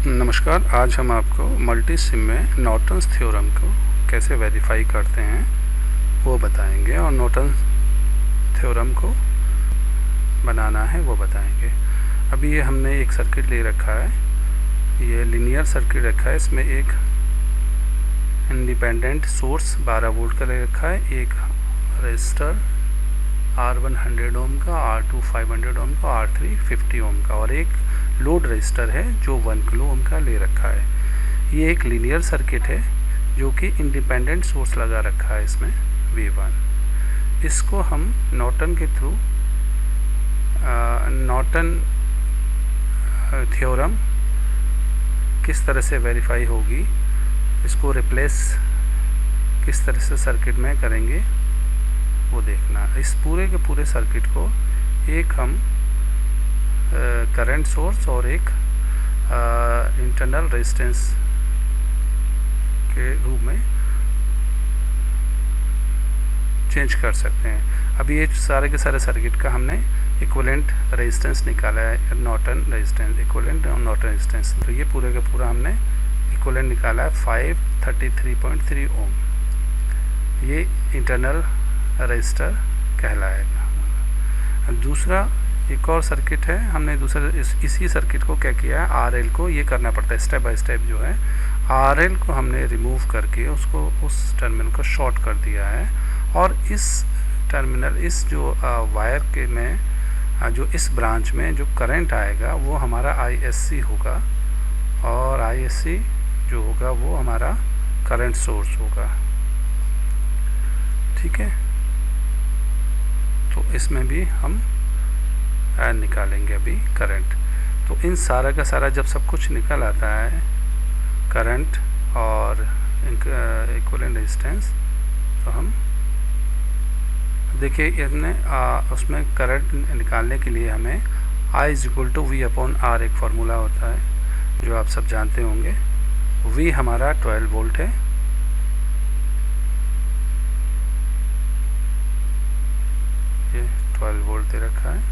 नमस्कार। आज हम आपको मल्टी सिम में नॉर्टन्स थ्योरम को कैसे वेरीफाई करते हैं वो बताएंगे और नॉर्टन्स थ्योरम को बनाना है वो बताएंगे। अभी ये हमने एक सर्किट ले रखा है, ये लीनियर सर्किट रखा है। इसमें एक इंडिपेंडेंट सोर्स 12 वोल्ट का ले रखा है, एक रेजिस्टर R1 100 ओम का, R2 500 ओम का, R3 50 ओम का और एक लोड रजिस्टर है जो 1 किलो ओम का ले रखा है। ये एक लीनियर सर्किट है जो कि इंडिपेंडेंट सोर्स लगा रखा है इसमें V1। इसको हम नॉर्टन के थ्रू नॉर्टन थ्योरम किस तरह से वेरीफाई होगी, इसको रिप्लेस किस तरह से सर्किट में करेंगे वो देखना। इस पूरे के पूरे सर्किट को एक हम करंट सोर्स और एक इंटरनल रेजिस्टेंस के रूप में चेंज कर सकते हैं। अभी ये सारे के सारे सर्किट का हमने इक्विवेलेंट रेजिस्टेंस निकाला है, Norton resistance, equivalent Norton resistance. तो ये पूरे का पूरा हमने इक्विवेलेंट निकाला है 533.3 ओम। ये इंटरनल रजिस्टर कहलाएगा। दूसरा एक और सर्किट है, हमने दूसरे इसी सर्किट को क्या किया है, आरएल को ये करना पड़ता है स्टेप बाय स्टेप। जो है आरएल को हमने रिमूव करके उसको उस टर्मिनल को शॉर्ट कर दिया है और इस टर्मिनल, इस जो वायर के में जो इस ब्रांच में जो करंट आएगा वो हमारा ISC होगा और ISC जो होगा वो हमारा करंट सोर्स होगा। ठीक है, तो इसमें भी हम निकालेंगे अभी करंट। तो इन सारा का सारा जब सब कुछ निकल आता है, करंट और इक्विवेलेंट रेजिस्टेंस, तो हम देखिए इसमें उसमें करंट निकालने के लिए हमें I = V/R एक फार्मूला होता है जो आप सब जानते होंगे। V हमारा 12 वोल्ट है, ये 12 वोल्ट दे रखा है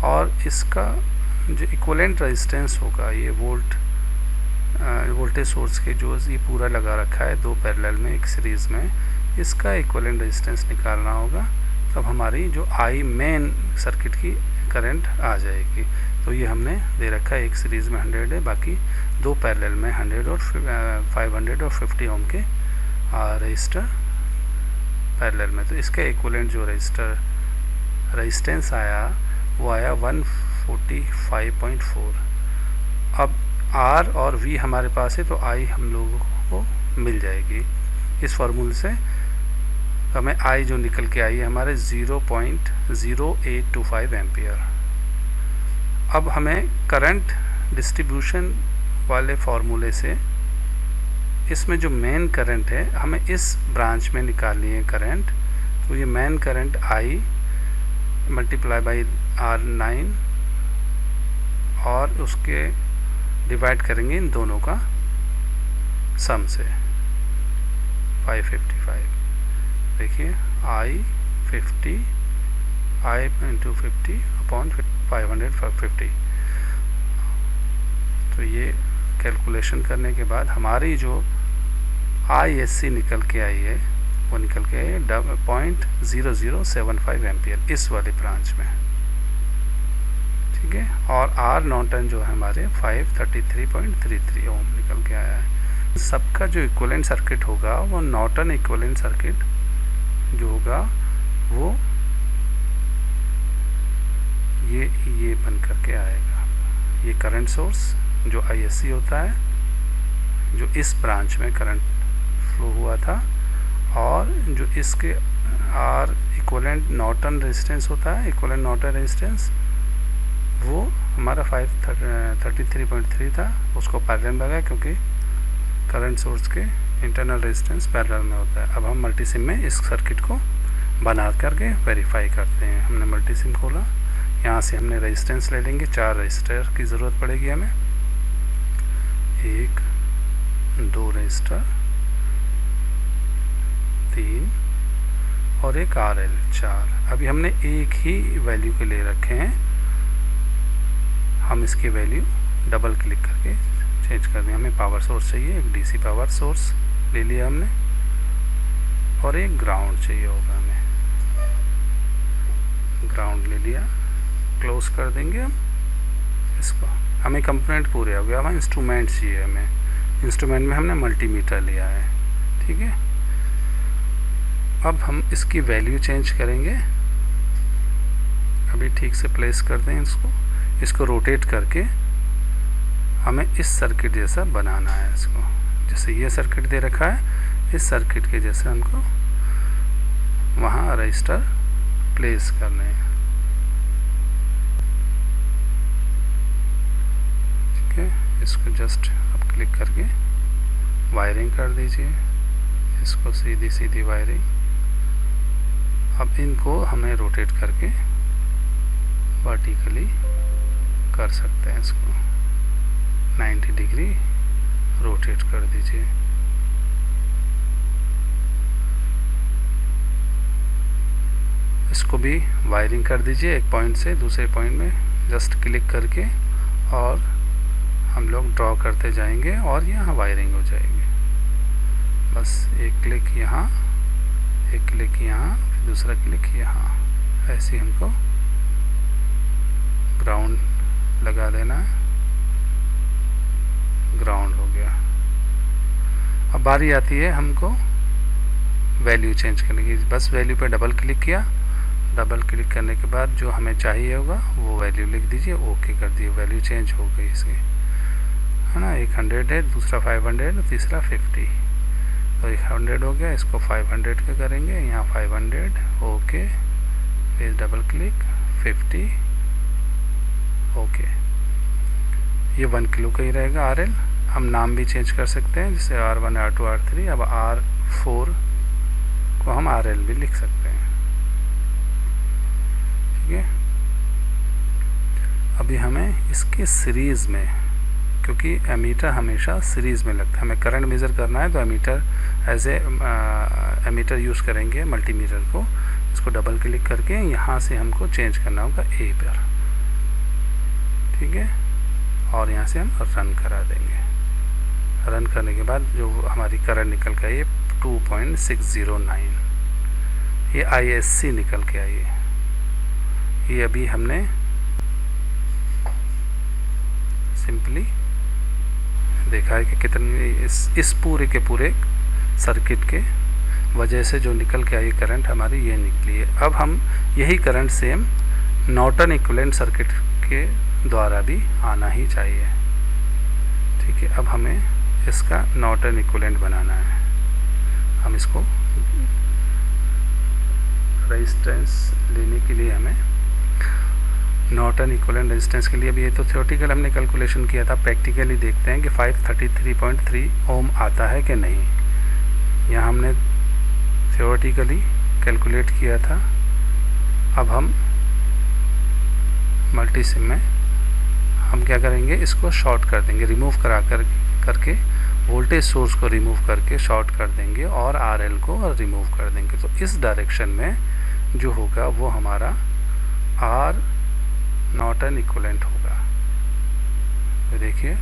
और इसका जो इक्विवेलेंट रेजिस्टेंस होगा ये वोल्टेज सोर्स के जो ये पूरा लगा रखा है दो पैरेलल में एक सीरीज़ में, इसका इक्विवेलेंट रेजिस्टेंस निकालना होगा। तब हमारी जो I मेन सर्किट की करंट आ जाएगी। तो ये हमने दे रखा है, एक सीरीज़ में 100 है, बाकी दो पैरेलल में 100 और 500 और 50 ओम के रजिस्टर पैरेलल में। तो इसका इक्विवेलेंट जो रेजिस्टेंस आया वो आया 145.4। अब R और V हमारे पास है तो I हम लोगों को मिल जाएगी इस फार्मूले से। हमें I जो निकल के आई है हमारे 0.0825 एम्पियर। अब हमें करंट डिस्ट्रीब्यूशन वाले फार्मूले से इसमें जो मेन करंट है हमें इस ब्रांच में निकालनी है करंट। तो ये main current I multiply by R9 और उसके डिवाइड करेंगे इन दोनों का सम से 555। देखिए I into 50 अपॉन 550। तो ये कैलकुलेशन करने के बाद हमारी जो ISC निकल के आई है वो निकल के 0.0075 एम्पियर इस वाले ब्रांच में। ठीक है, और R नॉर्टन जो है हमारे 533.33 ओम निकल के आया है। सबका जो इक्विवेलेंट सर्किट होगा वो नॉर्टन इक्विवेलेंट सर्किट जो होगा वो ये बन करके आएगा। ये करंट सोर्स जो ISC होता है, जो इस ब्रांच में करंट फ्लो हुआ था, और जो इसके R इक्विवेलेंट नॉर्टन रेजिस्टेंस होता है, इक्विवेलेंट नॉर्टन रेजिस्टेंस वो हमारा 533.3 था, उसको पैरेलल में लगाया क्योंकि करंट सोर्स के इंटरनल रेजिस्टेंस पैरेलल में होता है। अब हम मल्टी सिम में इस सर्किट को बना करके वेरीफाई करते हैं। हमने मल्टी सिम खोला, यहाँ से हमने रेजिस्टेंस ले लेंगे, 4 रजिस्टर की ज़रूरत पड़ेगी हमें, 1 2 रजिस्टर, 3 और एक RL 4। अभी हमने एक ही वैल्यू के ले रखे हैं, हम हम इसकी वैल्यू डबल क्लिक करके चेंज कर दें। हमें पावर सोर्स चाहिए, एक डीसी पावर सोर्स ले लिया हमने और एक ग्राउंड चाहिए होगा, हमें ग्राउंड ले लिया। क्लोज कर देंगे हम इसको। हमें कंपोनेंट पूरे हो गया। अब इंस्ट्रूमेंट चाहिए हमें। इंस्ट्रूमेंट में हमने मल्टीमीटर लिया है, ठीक है। अब हम इसकी वैल्यू चेंज करेंगे। अभी ठीक से प्लेस कर दें इसको रोटेट करके हमें इस सर्किट जैसा बनाना है इसको। जैसे ये सर्किट दे रखा है, इस सर्किट के जैसे हमको वहाँ रजिस्टर प्लेस करने हैं, ठीक है। इसको जस्ट अब क्लिक करके वायरिंग कर दीजिए, इसको सीधी सीधी वायरिंग। अब इनको हमें रोटेट करके वर्टिकली कर सकते हैं। इसको 90 डिग्री रोटेट कर दीजिए। इसको भी वायरिंग कर दीजिए, एक पॉइंट से दूसरे पॉइंट में जस्ट क्लिक करके, और हम लोग ड्रॉ करते जाएंगे और यहाँ वायरिंग हो जाएगी। बस एक क्लिक यहाँ, एक क्लिक यहाँ, फिर दूसरा क्लिक यहाँ, ऐसे हमको ग्राउंड लगा देना है। ग्राउंड हो गया। अब बारी आती है हमको वैल्यू चेंज करने की। बस वैल्यू पे डबल क्लिक किया, डबल क्लिक करने के बाद जो हमें चाहिए होगा वो वैल्यू लिख दीजिए, ओके कर दिए। वैल्यू चेंज हो गई इसकी, है ना। एक 100 है, दूसरा 500 और तीसरा 50, तो 100 हो गया। इसको 500 का करेंगे, यहाँ 500, ओके, फिर डबल क्लिक 50, ओके। ये 1 किलो का ही रहेगा RL। हम नाम भी चेंज कर सकते हैं, जैसे R1, R2, R3। अब R4 को हम RL भी लिख सकते हैं, ठीक है। अभी हमें इसके सीरीज़ में, क्योंकि एमीटर हमेशा सीरीज़ में लगता है, हमें करंट मेज़र करना है तो ammeter as a ammeter use करेंगे, मल्टीमीटर को। इसको डबल क्लिक करके यहाँ से हमको चेंज करना होगा A पर, ठीक है। और यहाँ से हम रन करा देंगे। रन करने के बाद जो हमारी करंट निकल के आई है 2.609, ये ISC निकल के आई है। ये अभी हमने सिंपली देखा है कि कितनी इस पूरे के पूरे सर्किट के वजह से जो निकल के आई करंट हमारी ये निकली है। अब हम यही current same Norton equivalent circuit के द्वारा भी आना ही चाहिए, ठीक है। अब हमें इसका नॉर्टन इक्विवेलेंट बनाना है। हम इसको रेजिस्टेंस लेने के लिए हमें नॉर्टन इक्विवेलेंट रेजिस्टेंस के लिए भी, ये तो थ्योरेटिकल हमने कैलकुलेशन किया था, प्रैक्टिकली देखते हैं कि 533.3 ओम आता है कि नहीं। यहाँ हमने थ्योरेटिकली कैलकुलेट किया था। अब हम मल्टी सिम में हम क्या करेंगे, इसको शॉर्ट कर देंगे, रिमूव करके वोल्टेज सोर्स को रिमूव करके शॉर्ट कर देंगे और RL को रिमूव कर देंगे। तो इस डायरेक्शन में जो होगा वो हमारा R नॉर्टन इक्विवेलेंट होगा। तो देखिए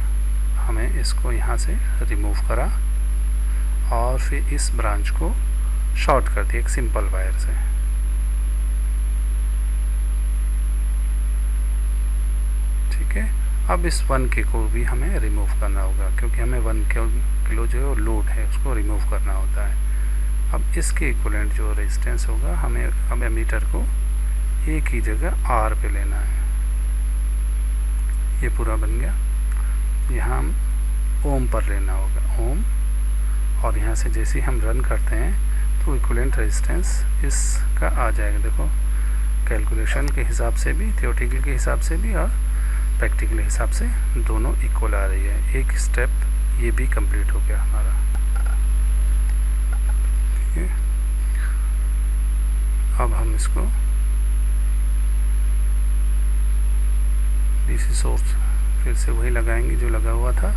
हमें इसको यहाँ से रिमूव करा और फिर इस ब्रांच को शॉर्ट कर दिया एक सिंपल वायर से, ठीक है। अब इस 1K को भी हमें रिमूव करना होगा, क्योंकि हमें 1 किलो जो लोड है उसको रिमूव करना होता है। अब इसके इक्विवेलेंट जो रेजिस्टेंस होगा हमें अब एमीटर को एक ही जगह R पे लेना है। ये पूरा बन गया। यहाँ हम ओम पर लेना होगा, ओम। और यहाँ से जैसे हम रन करते हैं तो इक्विवेलेंट रेजिस्टेंस इसका आ जाएगा। देखो कैलकुलेशन के हिसाब से भी, थ्योरेटिकल के हिसाब से भी और प्रैक्टिकल हिसाब से दोनों इक्वल आ रही है। एक स्टेप ये भी कंप्लीट हो गया हमारा, ठीक है। अब हम इसको डीसी सोर्स फिर से वही लगाएंगे जो लगा हुआ था।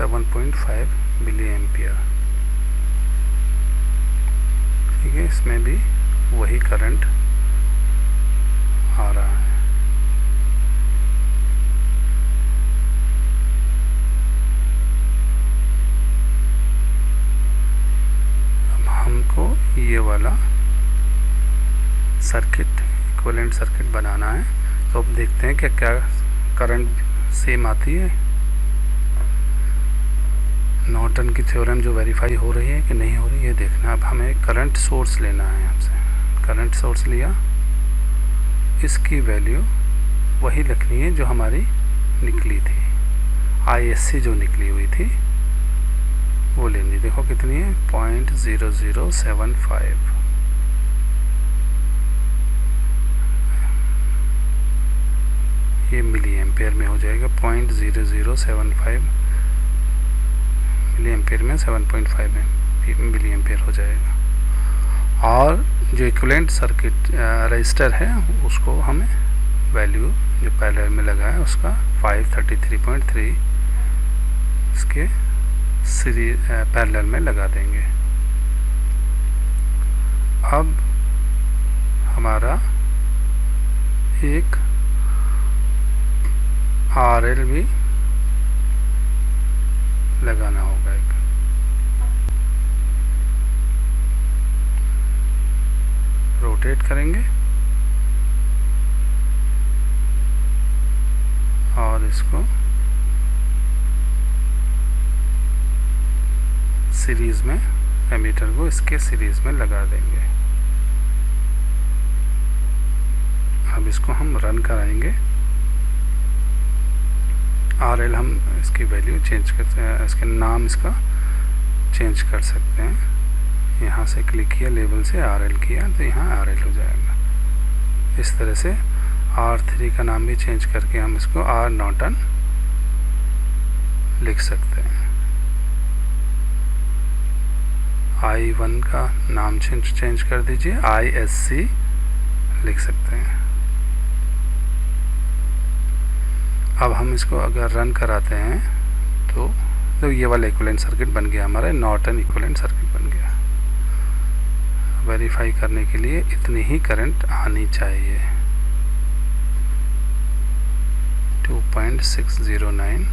7.5 मिली एम्पियर। ठीक है, इसमें भी वही करंट आ रहा है। अब हमको ये वाला सर्किट, इक्विवेलेंट सर्किट बनाना है। तो अब देखते हैं कि क्या करंट सेम आती है, नॉर्टन की थ्योरम जो वेरीफाई हो रही है कि नहीं हो रही है देखना। अब हमें करंट सोर्स लेना है हमसे। करंट सोर्स लिया, इसकी वैल्यू वही लिखनी है जो हमारी निकली थी, ISC जो निकली हुई थी वो लेनी। देखो कितनी है, 0.0075। ये मिली एम्पेयर में हो जाएगा। 0.0075 मिली एम्पेयर में 7.5 मिली एम्पेयर हो जाएगा। और जो इक्विवेलेंट सर्किट रजिस्टर है उसको हमें वैल्यू जो पैरेलल में लगा है उसका 533.3 इसके सीरीज पैरेलल में लगा देंगे। अब हमारा एक RL भी लगाना होगा। एक रोटेट करेंगे और इसको सीरीज में, एमीटर को इसके सीरीज में लगा देंगे। अब इसको हम रन कराएंगे। RL हम इसकी वैल्यू चेंज करते, इसके नाम इसका चेंज कर सकते हैं। यहाँ से क्लिक किया, लेबल से RL किया तो यहाँ RL हो जाएगा। इस तरह से R3 का नाम भी चेंज करके हम इसको R नॉर्टन लिख सकते हैं। I1 का नाम चेंज कर दीजिए, ISC लिख सकते हैं। अब हम इसको अगर रन कराते हैं तो ये वाला इक्विवेलेंट सर्किट बन गया हमारा, नॉर्टन इक्विवेलेंट सर्किट बन गया। वेरीफाई करने के लिए इतनी ही करंट आनी चाहिए, 2.609